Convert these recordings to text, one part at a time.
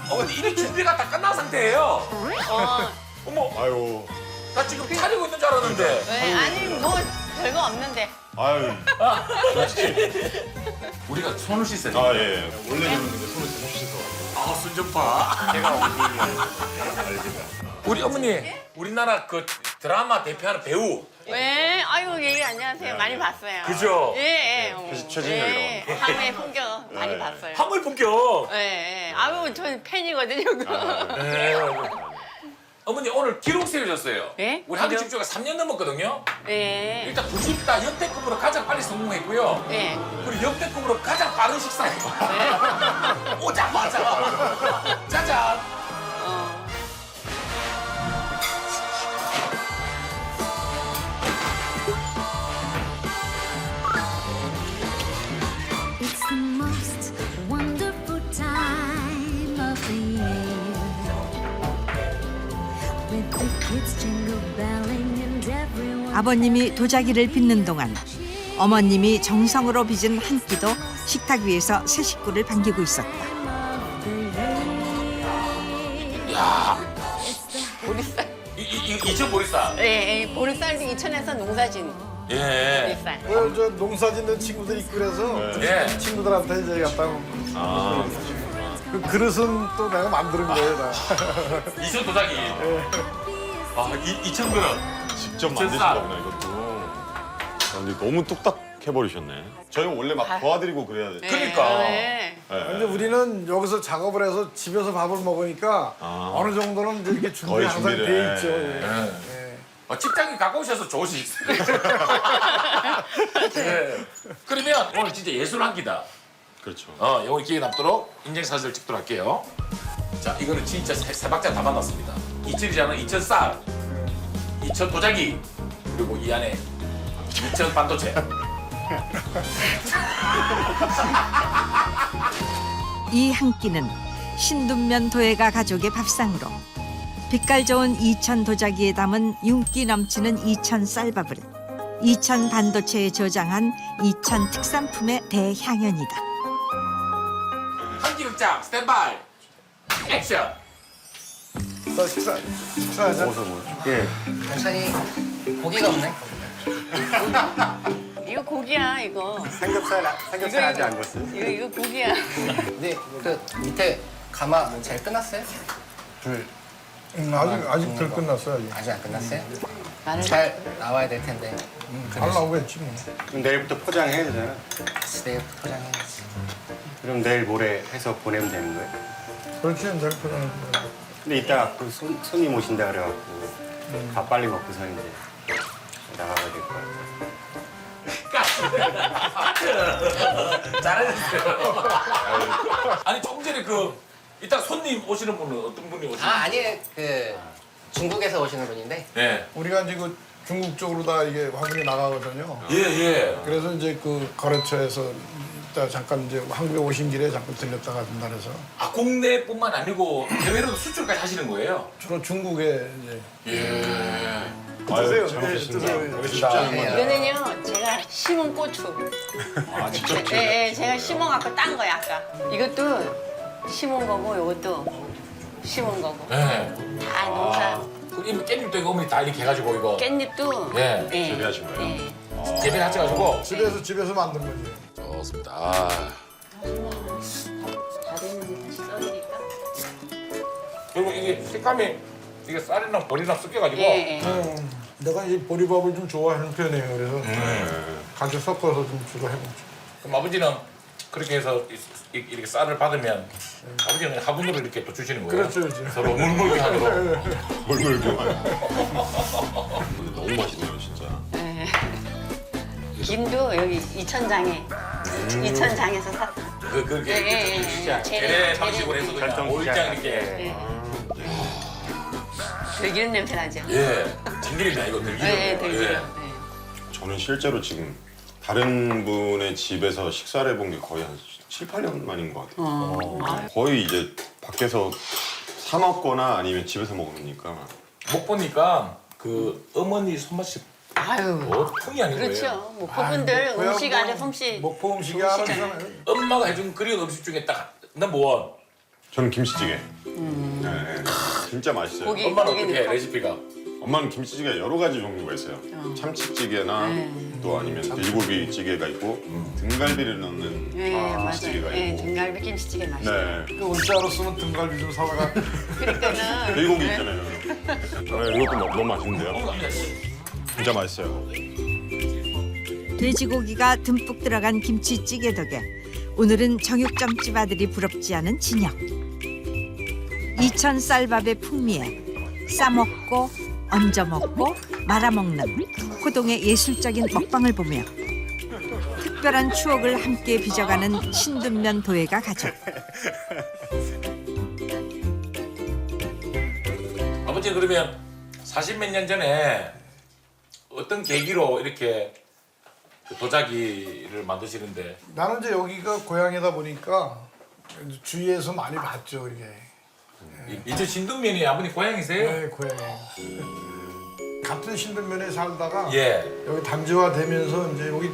어머니 이미 준비가 다 끝난 상태예요. 어머, 아유. 나 지금 차리고 있는 줄 알았는데. 왜? 아니 뭐 별거 없는데. 아유. 우리가 손을 씻어야 아, 돼. 예. 원래는 근데 손을 좀 씻어서. 아, 순정파. 제가 어머니를 알지가. 우리 어머니, 우리나라 그 드라마 대표하는 배우. 왜? 아이고 예 안녕하세요. 많이 봤어요. 그죠? 예. 최진영이라고. 예. 항해의 풍경 많이 봤어요. 한물 본격. 예. 아유 전 팬이거든요. 네. 어머니 오늘 기록 세우셨어요. 네? 우리 한국 집주가 3년 넘었거든요. 예. 일단 90다 역대급으로 가장 빨리 성공했고요. 예. 그리고 역대급으로 가장 빠른 식사예요. 오자마자 짜잔. It's the most wonderful time of the year. With the kids jingle belling and everyone. 아버님이 도자기를 빚는 동안 어머님이 정성으로 빚은 한 끼도 식탁 위에서 새 식구를 반기고 있었다. 야, 보리쌀. 이천 보리쌀. 예. 보리쌀도 이천에서 농사진 예. 보리쌀. 저 농사 짓는 친구들이 있고 그래서 예. 친구들한테 이제 갖다 그 그릇은 또 내가 만드는 거예요. 나. 이천 도자기. 아, 이천 그릇. 직접 진짜 만드신 거구나, 이것도. 아, 근데 너무 뚝딱 해버리셨네. 저희는 원래 막 도와드리고 그래야 돼. 그러니까. 네. 근데 우리는 여기서 작업을 해서 집에서 밥을 먹으니까 어느 정도는 이제 이렇게 준비 거의 항상 준비를 돼 해. 있죠. 예. 직장이 가까우셔서 좋으시겠어요. 네. 그러면 오늘 진짜 예술 한 끼다. 그렇죠. 오늘 기회 남도록 인증사진을 찍도록 할게요. 자, 이거는 진짜 세 박자 다 만났습니다. 이천이잖아, 이천 쌀, 이천 도자기, 그리고 이 안에 이천 반도체. 이 한 끼는 신둔면 도예가 가족의 밥상으로 빛깔 좋은 이천 도자기에 담은 윤기 넘치는 이천 쌀밥을 이천 반도체에 저장한 이천 특산품의 대향연이다. 한끼 극장 스탠바이 액션. 자, 식사하자. 반찬이 고기가 없네. 이거 고기야 이거. 삼겹살 아직 안 구웠어요? 이거 고기야. 근데 그 밑에 가마 잘 끝났어요? 불 아직 덜 끝났어요. 아직. 아직 안 끝났어요? 마늘. 잘 나와야 될 텐데. 잘 나오겠지 뭐. 그럼 내일부터 포장해야 되잖아. 내일 포장해야지. 그럼 내일 모레 해서 보내면 되는 거예요? 그렇지, 내일 포장해. 근데 이따가 그 손님 오신다 그래갖고 밥 빨리 먹고서 이제 나가야 될 것 같아요. 잘하셨어요. 아니 조금 전에 그 이따 손님 오시는 분은 어떤 분이 오시나요? 아니에요. 그 중국에서 오시는 분인데. 네. 우리가 이제 그 중국 쪽으로 다 이게 화물이 나가거든요. 예. 그래서 이제 그 거래처에서 이따 잠깐 이제 한국에 오신 길에 잠깐 들렸다가 간다 그래서 아, 국내뿐만 아니고 해외로도 수출까지 하시는 거예요? 주로 중국에 이제 아유, 잘 먹겠습니다. 여기 쉽지 않은 건데. 이거는요 제가 심은 고추. 아, 직접 예, 제가 심어갖고 딴 거야 아까. 이것도 심은 거고 이것도 심은 거고. 네. 다 농사. 그리고 깻잎도 이거 어머니 다 이렇게 해가지고 이거 깻잎도. 예, 재배하신 거예요? 예. 재배를 하셔가지고 집에서 만든 거지. 좋습니다. 아. 다 됐는데 다시 썰으니까. 그리고 이게 식감이 이게 쌀이랑 보리랑 섞여가지고 예. 내가 이제 보리밥을 좀 좋아하는 편이에요. 그래서 같이 섞어서 좀 주로 해보죠. 그럼 아버지는 그렇게 해서 이렇게 쌀을 받으면 아버지는 화분으로 이렇게 또 주시는 거예요? 그렇죠, 그렇죠. 서로 물물기 하도록. 얼굴 너무 맛있네요, 진짜. 예. 김도 여기 이천장에 이천장에서 샀다. 그렇게 예, 이렇게 예, 주시지 재래, 재래 방식으로 해서 그냥 절정 올장 시작. 이렇게. 예. 들기름 냄새 나죠? 예. 들기름이야 이거 들기름. 예, 들기름. 예. 저는 실제로 지금 다른 분의 집에서 식사를 해본 게 거의 한 7, 8년 만인 것 같아요. 거의 이제 밖에서 사 먹거나 아니면 집에서 먹으니까. 못 보니까 그 어머니 손맛이 아유. 보통이 아닌 거예요. 그렇죠. 뭐 그분들 뭐야, 음식 뭐, 안에 솜씨. 목포 음식이 하나 있잖아요. 엄마가 해준 그리운 음식 중에 딱 넘버원. 저는 김치찌개. 네, 진짜 맛있어요. 고기 엄마는 고기 어떻게 해, 넣고. 레시피가? 엄마는 김치찌개 여러 가지 종류가 있어요. 참치찌개나 또 아니면 돼지고기 찌개가 있고 등갈비를 넣는 예, 김치찌개가 맞아요. 예, 있고. 등갈비 김치찌개 맛있어. 네, 그 올자로 쓰면 등갈비 좀 사다가 그러니까는 돼지고기 있잖아요. 네, 이것도 너무 맛있는데요. 진짜 맛있어요. 돼지고기가 듬뿍 들어간 김치찌개 덕에 오늘은 정육점집 아들이 부럽지 않은 진영. 이천 쌀밥의 풍미에 싸먹고 얹어먹고 말아먹는 호동의 예술적인 먹방을 보며 특별한 추억을 함께 빚어가는 신둔면 도예가 가족. 아버지 그러면 40몇 년 전에 어떤 계기로 이렇게 그 도자기를 만드시는데 나는 이제 여기가 고향이다 보니까 이제 주위에서 많이 봤죠 이게. 이제 신동면이 아버님 고향이세요? 네, 고향이. 같은 신들면에 살다가 예. 여기 단지화 되면서 이제 여기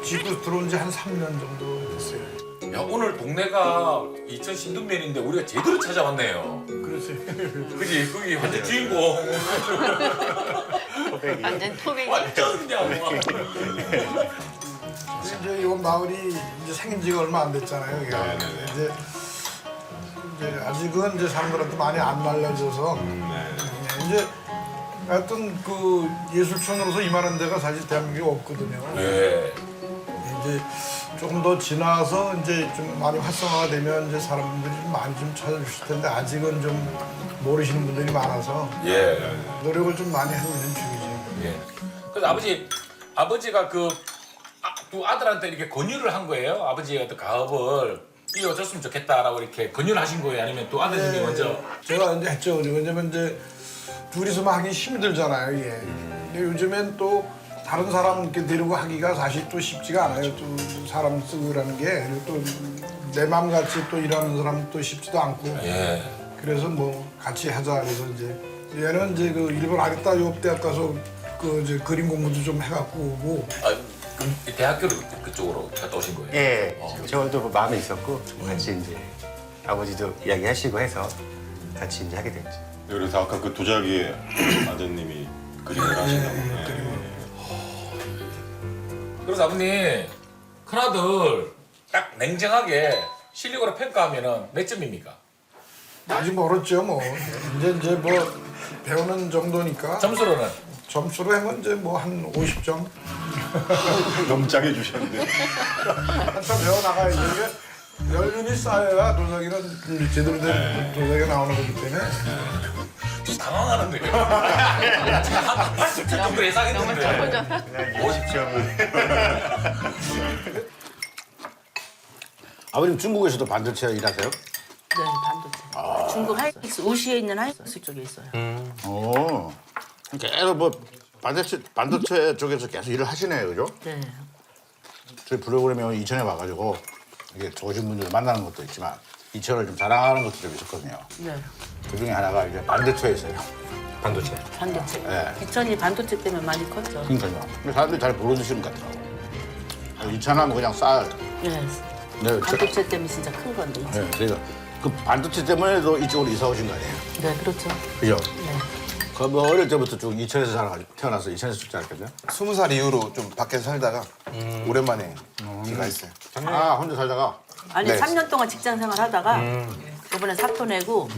집으로 들어온 지 한 3년 정도 됐어요. 야, 오늘 동네가 이천 신동면인데 우리가 제대로 찾아왔네요. 그렇지. 그지? 거기 완전 주인공. 완전 토백이. 완전 그냥. 이제 이 마을이 이제 생긴 지가 얼마 안 됐잖아요. 여기가. 이제 아직은 이제 사람들한테 많이 안 날려져서 이제 하여튼 그 예술촌으로서 이만한 데가 사실 대한민국에 없거든요. 예. 이제 조금 더 지나서 이제 좀 많이 활성화가 되면 이제 사람들이 좀 많이 좀 찾아주실 텐데 아직은 좀 모르시는 분들이 많아서 예. 노력을 좀 많이 하고 있는 중이죠. 예. 그래서 아버지가 그 두 아들한테 이렇게 권유를 한 거예요. 아버지의 어떤 가업을 이어줬으면 좋겠다라고 이렇게 권유를 하신 거예요. 아니면 두 아들 중에 먼저. 제가 이제 했죠. 왜냐면 이제 둘이서만 하기 힘이 들잖아요, 이게. 근데 요즘엔 또 다른 사람 이렇게 데리고 하기가 사실 또 쉽지가 않아요. 또 사람 쓰고 그러는 게. 그리고 또 내 맘같이 또 일하는 사람도 쉽지도 않고. 예. 그래서 뭐 같이 하자. 그래서 이제 얘는 이제 그 일본 아리따 요대학 가서 그 이제 그림 공부도 좀 해갖고 오고. 그럼 대학교를 그쪽으로 갔다 오신 거예요? 예, 저도 뭐 마음에 있었고 같이 이제 아버지도 이야기하시고 해서 같이 이제 하게 됐죠. 그래서 아까 그 도자기에 아드님이 그림을 하신다고. 그래서 아버님 큰아들 딱 냉정하게 실력으로 평가하면은 몇 점입니까? 아직 멀었죠, 뭐. 이제 뭐 배우는 정도니까. 점수로는? 점수로 하면 이제 뭐 한 50점. 너무 짜게 주셨는데. 한참 배워나가야지. 이게 연륜이 쌓여야 도자기는 제대로 된 도자기가 나오는 거기 때문에. 좀 당황하는데요. 제가 한 80점 정도 예상했는데. 50점. 아버님 중국에서도 반도체 일하세요? 네, 반도체. 중국 하이닉스, 우시에 있는 하이닉스 쪽에 있어요. 오. 계속 뭐 반도체 쪽에서 계속 일을 하시네요, 그죠? 네. 저희 프로그램에 이천에 와가지고 이게 좋으신 분들 만나는 것도 있지만 이천을 좀 자랑하는 것도 좀 있었거든요. 네. 그 중에 하나가 이제 반도체에 있어요. 반도체. 반도체. 네. 이천이 반도체 때문에 많이 컸죠. 그러니까요. 근데 사람들이 잘 모르시는 것 같더라고요. 이천하면 그냥 쌀. 네. 네, 반도체 때문에 진짜 큰 건데, 이천. 네, 그러니까 그 반도체 때문에도 이쪽으로 이사 오신 거 아니에요? 네, 그렇죠. 그죠? 네. 그뭐 어릴 때부터 쭉 이천에서 태어나서 이천에서 쭉 자랐거든요. 20살 이후로 좀 밖에서 살다가 오랜만에 귀가했어요. 아 혼자 살다가. 아니, 네. 3년 동안 직장 생활 하다가 이번에 사표 내고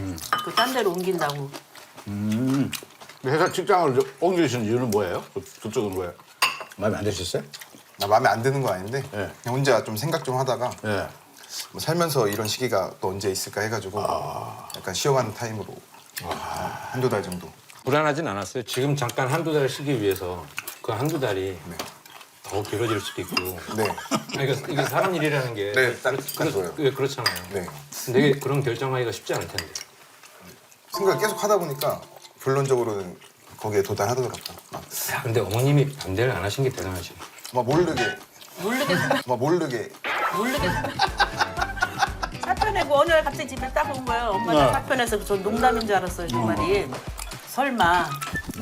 그 딴 데로 옮긴다고. 회사 직장을 옮기시는 이유는 뭐예요? 그쪽은 뭐예요? 마음에 안 드셨어요? 나 마음에 안 드는 거 아닌데 네. 그냥 혼자 좀 생각 좀 하다가 네. 뭐 살면서 이런 시기가 또 언제 있을까 해가지고 약간 쉬어가는 타임으로 한두 달 정도. 불안하진 않았어요. 지금 잠깐 한두 달 쉬기 위해서 그 한두 달이 더 길어질 수도 있고. 네. 이게 사람 일이라는 게 네, 딱 그거예요. 그렇잖아요. 네. 근데 그런 결정하기가 쉽지 않을 텐데. 생각을 계속 하다 보니까 결론적으로는 거기에 도달하더라고요. 야, 근데 어머님이 반대를 안 하신 게 대단하시네. 막 모르게. 사표 내고 어느 날 갑자기 집에 딱 온 거예요. 엄마가 사표 내서 저 농담인 줄 알았어요, 정말이. 설마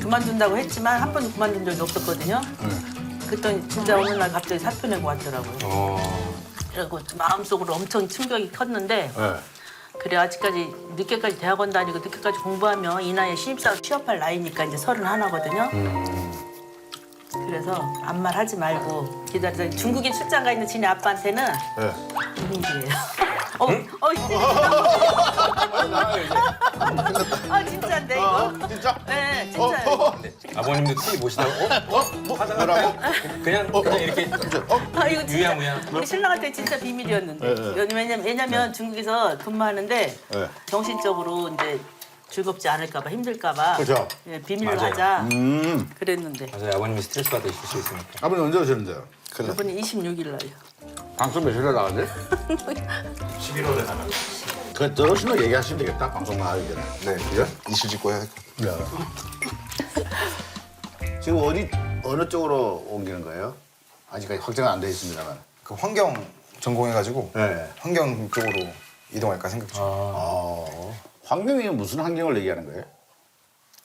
그만둔다고 했지만 한 번도 그만둔 적이 없었거든요. 그랬더니 진짜 어느 날 갑자기 사표 내고 왔더라고요. 그리고 마음속으로 엄청 충격이 컸는데 네. 그래 아직까지 늦게까지 대학원 다니고 늦게까지 공부하면 이 나이에 신입사원 취업할 나이니까 이제 31거든요. 그래서 아무 말 하지 말고 기다리다 중국에 출장 가 있는 지네 아빠한테는 네. 비밀이에요. 진짜인데 이거? 진짜? 네, 진짜요. 아버님도 TV 보시다가 하다가 그냥 이렇게 이거 진짜 유야무야. 우리 신랑한테 진짜 비밀이었는데. 왜냐면 중국에서 근무하는데 네. 정신적으로 이제 즐겁지 않을까봐 힘들까봐 그죠? 예, 비밀로 맞아요. 하자 그랬는데 맞아요. 아버님이 스트레스 받으실 수 있으니까. 아버님 언제 오셨는데요? 이번에 26일 날요. 방송 며칠에 나가는데? 11월에 나가요. 그 들어오시면 얘기하시면 되겠다. 방송 나가기 전에. 네, 이슈 짓고 해야 될 것 같아요. 지금 어느 쪽으로 옮기는 거예요? 아직까지 확정은 안 돼 있습니다만. 그 환경 전공해가지고 네. 환경 쪽으로 이동할까 생각 중. 환경이 무슨 환경을 얘기하는 거예요?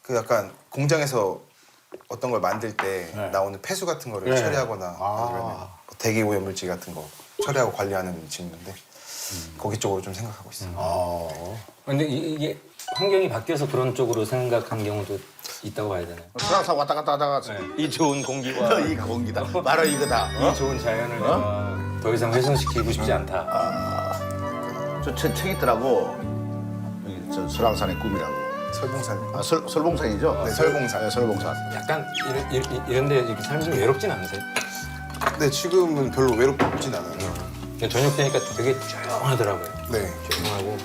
그 약간 공장에서 어떤 걸 만들 때 네. 나오는 폐수 같은 거를 네. 처리하거나 아니면 대기 오염물질 같은 거 처리하고 관리하는 직무인데 거기 쪽으로 좀 생각하고 있어요. 근데 이게 환경이 바뀌어서 그런 쪽으로 생각한 경우도 있다고 봐야 되나요? 수락사 왔다 갔다 하다가 이 좋은 공기와 이 공기다. 바로 이거다. 이 좋은 자연을 내가 더 이상 훼손시키고 싶지 않다. 저 책 있더라고. 여기 저 설왕산의 꿈이라고. 설봉산. 설봉산이죠? 네, 설봉산. 네, 설봉산. 약간 이런데 이렇게 삶이 좀 외롭진 않으세요? 네, 지금은 별로 외롭진 않아요. 저녁 되니까 되게 조용하더라고요. 네. 조용하고.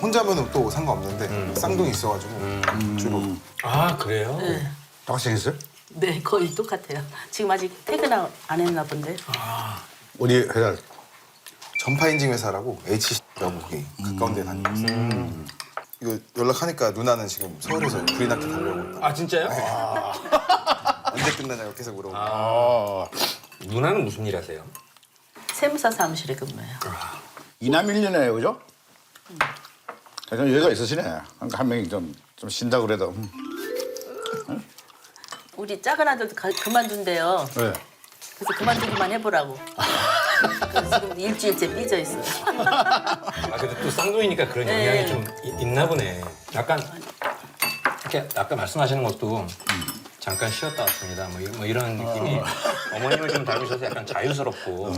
혼자면은 또 상관없는데 쌍둥이 있어가지고 주로. 아 그래요? 네. 똑같이 생겼어요? 네, 거의 똑같아요. 지금 아직 퇴근 안 했나 본데. 어디 회사? 전파 인증 회사라고 HC라고 거기 가까운 데 다니고 있어요. 이거 연락하니까 누나는 지금 서울에서 불이 나게 달려오고 아 진짜요? 언제 끝나냐고 계속 물어보고. 누나는 무슨 일 하세요? 세무사 사무실에 근무해요. 이남일녀네요, 그죠? 그냥 여기가 있으시네. 그러니까 한 명이 좀 쉰다 그래도. 우리 작은 아들도 그만둔대요. 네. 그래서 그만두기만 해보라고. 그래서 지금 일주일째 삐져 있어요. 아 근데 또 쌍둥이니까 그런 영향이 좀 있나 보네. 약간 이렇게 아까 말씀하시는 것도 잠깐 쉬었다 왔습니다. 뭐 이런 느낌이 어머님을 좀 닮으셔서 약간 자유스럽고.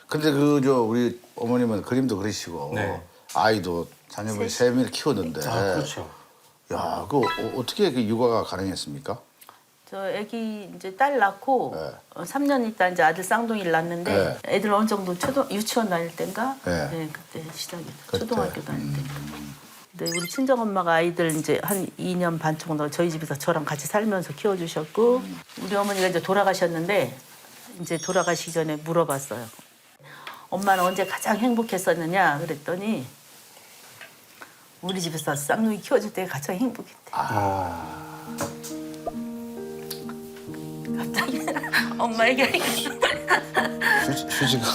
근데 우리 어머님은 그림도 그리시고 네. 아이도 자녀분이 세 명을 키웠는데. 그렇죠. 야, 그 어떻게 그 육아가 가능했습니까? 저 아기 이제 딸 낳고 네. 3년 있다 이제 아들 쌍둥이를 낳았는데 네. 애들 어느 정도 유치원 다닐 때인가? 네. 네, 그때 시작이었어요. 그때. 초등학교 다닐 때. 근데 우리 친정 엄마가 아이들 이제 한 2년 반 정도 저희 집에서 저랑 같이 살면서 키워주셨고 우리 어머니가 이제 돌아가셨는데 이제 돌아가시기 전에 물어봤어요. 엄마는 언제 가장 행복했었느냐 그랬더니 우리 집에서 쌍둥이 키워줄 때가 가장 행복했대. 갑자기 엄마 얘기하니까 휴지가.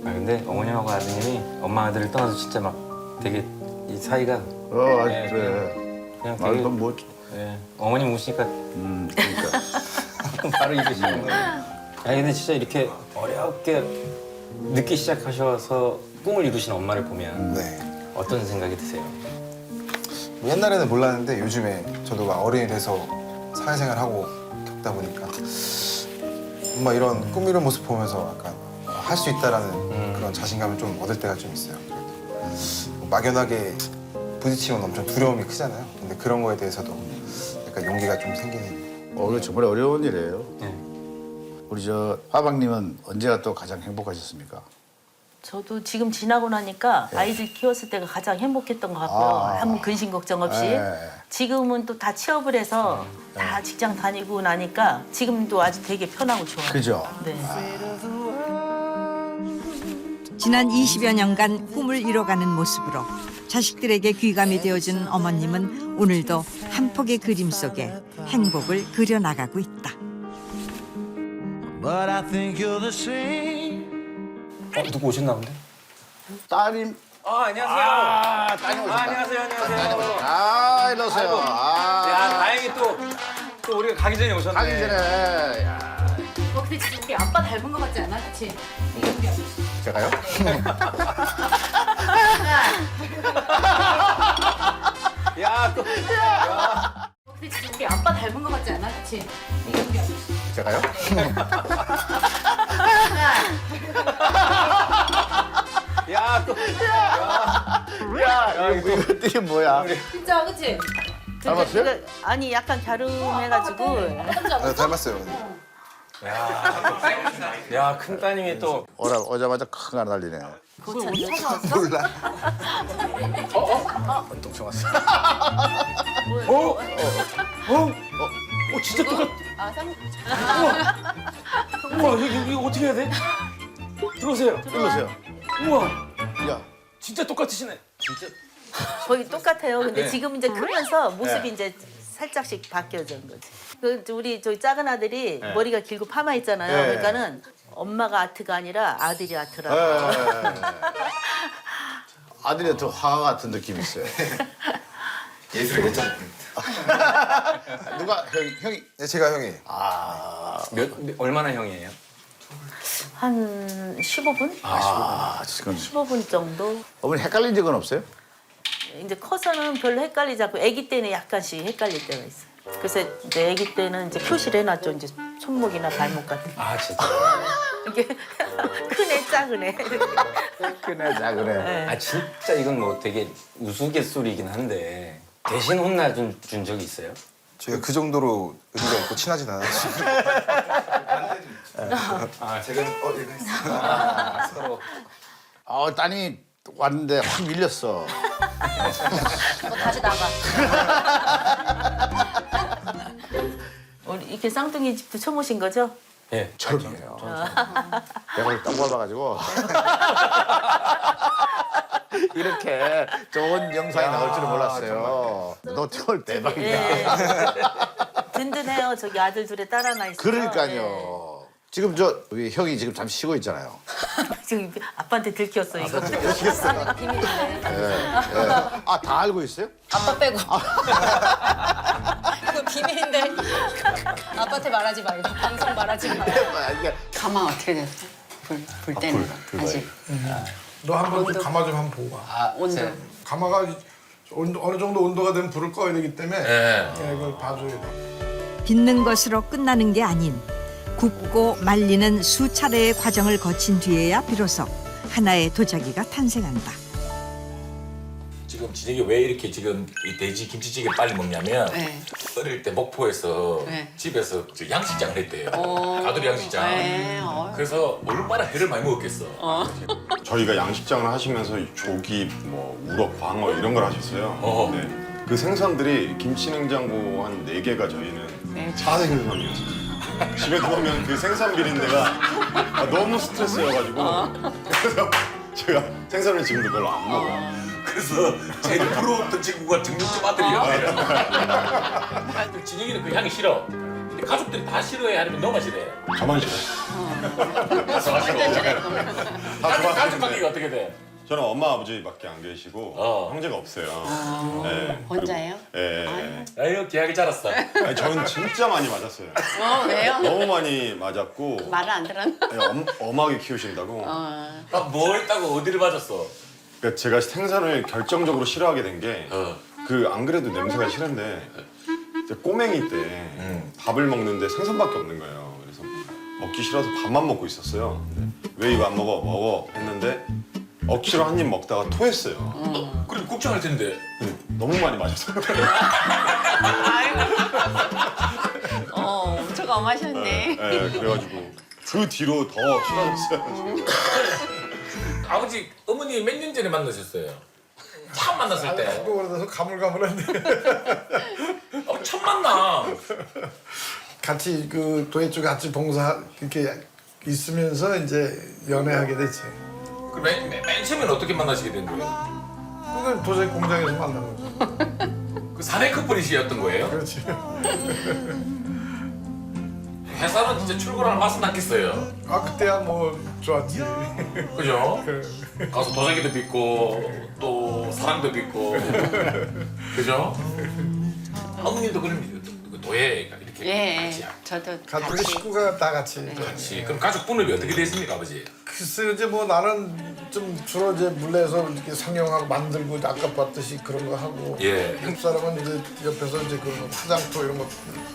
근데 어머님하고 아드님이 엄마 아들을 떠나서 진짜 막 되게 이 사이가 아주 네, 그래. 그냥 아, 되게 그럼 뭐, 네, 어머님 우시니까 그러니까. 바로 입으시는 거예요. 아니 근데 진짜 이렇게 어렵게 늦게 시작하셔서 꿈을 이루신 엄마를 보면 네. 어떤 생각이 드세요? 뭐 옛날에는 몰랐는데 요즘에 저도 막 어른이 돼서 사회생활 하고 겪다 보니까 엄마 이런 꿈 이룬 모습 보면서 약간 할 수 있다라는 그런 자신감을 좀 얻을 때가 좀 있어요. 뭐 막연하게 부딪히면 엄청 두려움이 크잖아요. 근데 그런 거에 대해서도 약간 용기가 좀 생기는. 이거 정말 어려운 일이에요. 네. 우리 화방님은 언제가 또 가장 행복하셨습니까? 저도 지금 지나고 나니까 아이들 키웠을 때가 가장 행복했던 것 같고요. 아무 근심 걱정 없이. 지금은 또 다 취업을 해서 다 직장 다니고 나니까 지금도 아주 되게 편하고 좋아요. 그죠? 네. 지난 20여 년간 꿈을 이뤄가는 모습으로 자식들에게 귀감이 되어준 어머님은 오늘도 한 폭의 그림 속에 행복을 그려나가고 있다. 누구 오셨나 본데? 따님. 안녕하세요. 따님 오셨다. 안녕하세요. 일로 오세요. 야 다행히 또 우리가 가기 전에 오셨네. 가기 전에. 야. 우리 아빠 닮은 거 같지 않아? 그치? 제가요? 야, 또. 우리 아빠 닮은 거 같지 않아? 그치? 제가요? 야, 또. 야, 이거 뭐야? 진짜 그치? 닮았어요? 아니 약간 갸름해가지고 네, 닮았어요. 야, 큰 따님이 또. 오자마자 큰 거 하나 날리네. 몰라. 똥청 왔어. 진짜 똑같. 우와, 이거 어떻게 해야 돼? 들어오세요. 일로세요. 우와, 야, 진짜 똑같으시네. 진짜. 거의 똑같아요. 근데 네. 지금 이제 크면서 모습이 이제 살짝씩 바뀌어진 거지. 우리 저희 작은 아들이 머리가 길고 파마 있잖아요. 네. 그러니까는 엄마가 아트가 아니라 아들이 아트라고. 아들이 더 화가 같은 느낌이 있어요. 예술의 예전. 누가 형이? 네, 제가 형이. 얼마나 형이에요? 한 15분? 지금 15분 정도? 어머니 헷갈린 적은 없어요? 이제 커서는 별로 헷갈리지 않고 아기 때는 약간씩 헷갈릴 때가 있어요. 그래서 이제 아기 때는 이제 표시를 해놨죠. 이제 손목이나 발목 같은. 아, 진짜. 이게 크네 작으네. 그래, 작으네. 아, 진짜 이건 뭐 되게 우스갯소리긴 한데 대신 혼나준 적이 있어요? 제가 그 정도로 의리가 있고 친하진 않아요. 아, 제가 얘가 있어. 서로. 따님이 왔는데 확 밀렸어. 너 다시 나가. 우리 이렇게 쌍둥이 집도 처음 오신 거죠? 예. 처음이에요. 내가 오늘 떡 밟아가지고 이렇게 좋은 영상이 나올 줄은 몰랐어요. 너 태월 대박이다. 예. 든든해요. 저기 아들 둘에 딸 하나 있어요. 그러니까요. 지금 우리 형이 지금 잠시 쉬고 있잖아요. 지금 아빠한테 들켰어 이거. 비밀인데. 다 알고 있어요? 아빠 빼고. 그거 비밀인데. 아빠한테 말하지 말고. 방송 말하지 말고. 가마 어떻게 됐어? 불 때는 아직. 너 한번 좀 가마 좀 한번 보고 와. 온도. 가마가 어느 정도 온도가 되면 불을 꺼야 되기 때문에 이걸 봐줘야 돼. 빚는 것으로 끝나는 게 아닌 굽고 말리는 수차례의 과정을 거친 뒤에야 비로소 하나의 도자기가 탄생한다. 지금 진혁이 왜 이렇게 지금 이 돼지 김치찌개 빨리 먹냐면 네. 어릴 때 목포에서 네. 집에서 저 양식장을 했대요. 가두리 양식장. 네. 그래서 얼마나 회를 많이 먹었겠어. 저희가 양식장을 하시면서 조기, 뭐 우럭, 광어 이런 걸 하셨어요. 네. 그 생선들이 김치냉장고 한 4개가 저희는 자생 생선이었어요. 집에 들어오면 그 생선 비린내가 너무 스트레스여가지고 그래서 제가 생선을 지금도 별로 안 먹어요. 그래서 제일 부러웠던 친구가 정육점 아들이었어요. 진혁이는 그 향이 싫어. 근데 가족들이 다 싫어해 하면 너만 싫어해. 저만 싫어요. 가서 싫어. 가족 관계가 어떻게 돼? 저는 엄마 아버지밖에 안 계시고 형제가 없어요. 네. 혼자예요? 예. 아유 귀하게 자랐어. 아니, 저는 진짜 많이 맞았어요. 왜요? 너무 많이 맞았고 말을 안 들었나? 엄하게 키우신다고. 뭐 했다고 어디를 맞았어? 그러니까 제가 생선을 결정적으로 싫어하게 된 게 그 안 그래도 냄새가 싫은데 이제 꼬맹이 때 밥을 먹는데 생선밖에 없는 거예요. 그래서 먹기 싫어서 밥만 먹고 있었어요. 왜 이거 안 먹어? 먹어 했는데 억지로 한 입 먹다가 토했어요. 그럼 걱정할 텐데. 너무 많이 맞았어요. 엄청 엄하셨네. 네, 그래가지고 그 뒤로 더 싫어졌어요. 아버지 어머니 몇 년 전에 만나셨어요? 처음 만났을 때. 그거 그래서 가물가물한데 처음 만나. 같이 그 도예 쪽에 같이 봉사 이렇게 있으면서 이제 연애하게 됐지. 그럼 맨 처음에는 어떻게 만나시게 된 거예요? 그건 도자기 공장에서 만난 거지. 그 사내 커플이셨던 거예요? 그렇지. 회사는 진짜 출근하는 맛은 났겠어요. 아 그때야 뭐 좋았지. 그죠? 그래. 가서 도자기도 빚고 또 사랑도 빚고 그죠? 어머님도 그럼 도예가 이렇게 이렇게 예, 같이. 저도 가족 같이. 식구가 다 같이. 같이. 그럼 가족 분업이 어떻게 됐습니까, 아버지? 글쎄 이제 뭐 나는 좀 주로 이제 물레에서 이렇게 상영하고 만들고 아까 봤듯이 그런 거 하고. 예. 한국 사람은 이제 옆에서 이제 그런 거 화장토 이런 거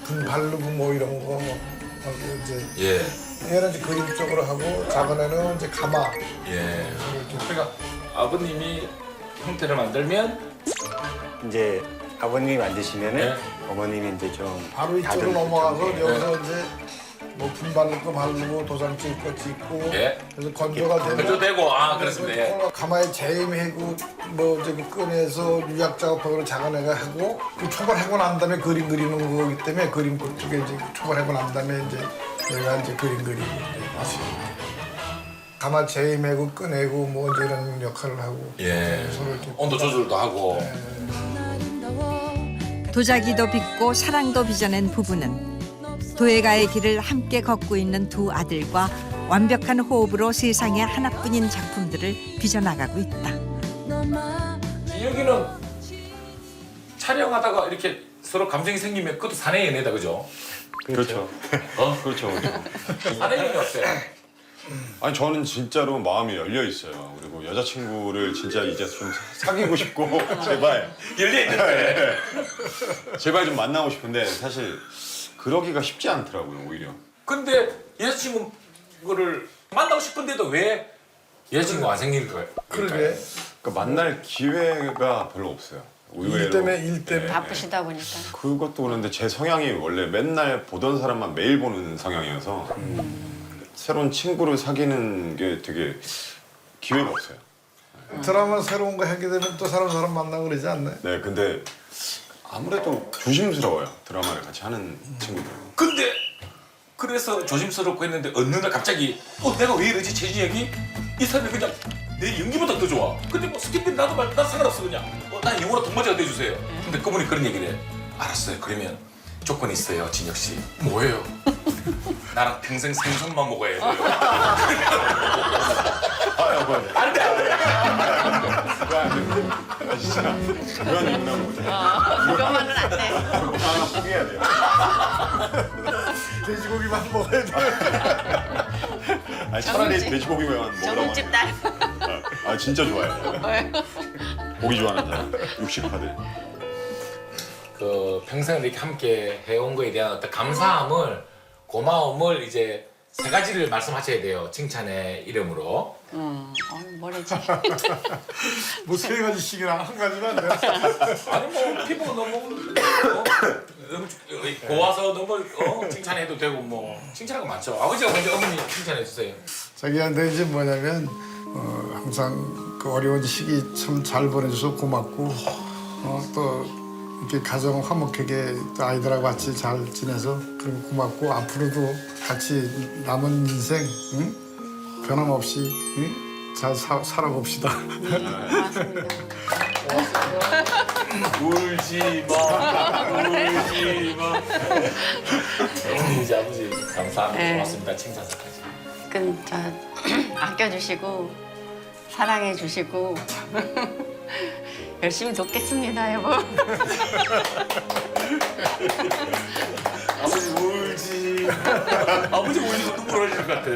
분 바르고 뭐 이런 거 뭐 하고 이제. 예. 얘는 이제 그림 쪽으로 하고 작은 애는 이제 가마. 예. 그러니까 아버님이 형태를 만들면 이제 아버님이 만드시면은 네. 어머님이 이제 좀 바로 이쪽으로 다듬고 넘어가서 좀, 예. 여기서 이제 뭐 분발을 거 바르고 도장 찍을 거 찍고 예. 그래서 건조가 되면 건조 되고 그렇습니다. 예. 가마에 재임하고 뭐 저기 꺼내서 유약 작업하고 작은 애가 하고 그 초벌하고 난 다음에 그림 그리는 거기 때문에 그림 그쪽에 이제 초벌하고 난 다음에 이제 내가 이제 그림 그리고 이제 다시 가마 재임하고 꺼내고 뭐 이제 이런 역할을 하고 예. 서로 이렇게 온도 조절도 하고. 도자기도 빚고 사랑도 빚어낸 부부는 도예가의 길을 함께 걷고 있는 두 아들과 완벽한 호흡으로 세상에 하나뿐인 작품들을 빚어나가고 있다. 여기는 촬영하다가 이렇게 서로 감정이 생기면 그것도 사내 연애다, 그죠? 그렇죠. 그렇죠. 사내 연애 어때요? 아니 저는 진짜로 마음이 열려 있어요. 그리고 여자친구를 진짜 이제 좀 사귀고 싶고 제발 열려 있는데. 제발 좀 만나고 싶은데 사실 그러기가 쉽지 않더라고요 오히려. 근데 여자친구를 만나고 싶은데도 왜 여자친구가 안 생길까요? 그러게 그러니까 만날 기회가 별로 없어요. 의외로. 일 때문에 바쁘시다 보니까. 그것도 그런데 제 성향이 원래 맨날 보던 사람만 매일 보는 성향이어서 새로운 친구를 사귀는 게 되게 기회가 없어요. 드라마 새로운 거 하게 되면 또 새로운 사람 만나고 그러지 않나요? 네, 근데 아무래도 조심스러워요. 드라마를 같이 하는 친구들. 근데 그래서 조심스럽고 했는데 어느 날 갑자기 내가 왜 이러지 최진혁이? 이 사람이 그냥 내 연기보다 더 좋아. 근데 뭐 스킵 나도 말 나 상관없어 그냥. 난 영원한 동반자가 돼주세요. 근데 그분이 그런 얘기를 해. 알았어요. 그러면 조건이 있어요, 진혁 씨. 뭐예요? 나랑 평생 생선만 먹어야 해요. 안 돼. 아 진짜 그건 용납 못해. 그거만은 안 돼. 하나 포기해야 돼요. 돼지고기만 먹어야 돼. 아니, 차라리 돼지고기만 먹으라고. 정육집 딸. 아 진짜 좋아해요. 고기 좋아하는 사람, 육식파들. 그 평생 이렇게 함께 해온 거에 대한 어떤 감사함을 고마움을 이제 세 가지를 말씀하셔야 돼요. 칭찬의 이름으로. 뭐래지? 뭐 세 가지씩이나 한 가지만 안 돼. 아니 뭐 피부가 너무 고와서 너무 칭찬해도 되고 뭐 칭찬할 거 많죠. 아버지가 먼저 어머니 칭찬해 주세요. 자기한테 이제 뭐냐면 항상 그 어려운 시기 참 잘 보내줘서 고맙고 또 이렇게 가정 화목하게 또 아이들하고 같이 잘 지내서 그리고 고맙고 앞으로도 같이 남은 인생 변함없이 잘 살아봅시다. 울지 마, 울지 마. 이제 아버지 감사합니다. 네. 고맙습니다. 칭찬사까지. 아껴주시고 사랑해주시고 열심히 돕겠습니다, 여보. 아버지 울지. 아버지 울지 눈물 흘릴 것 같아.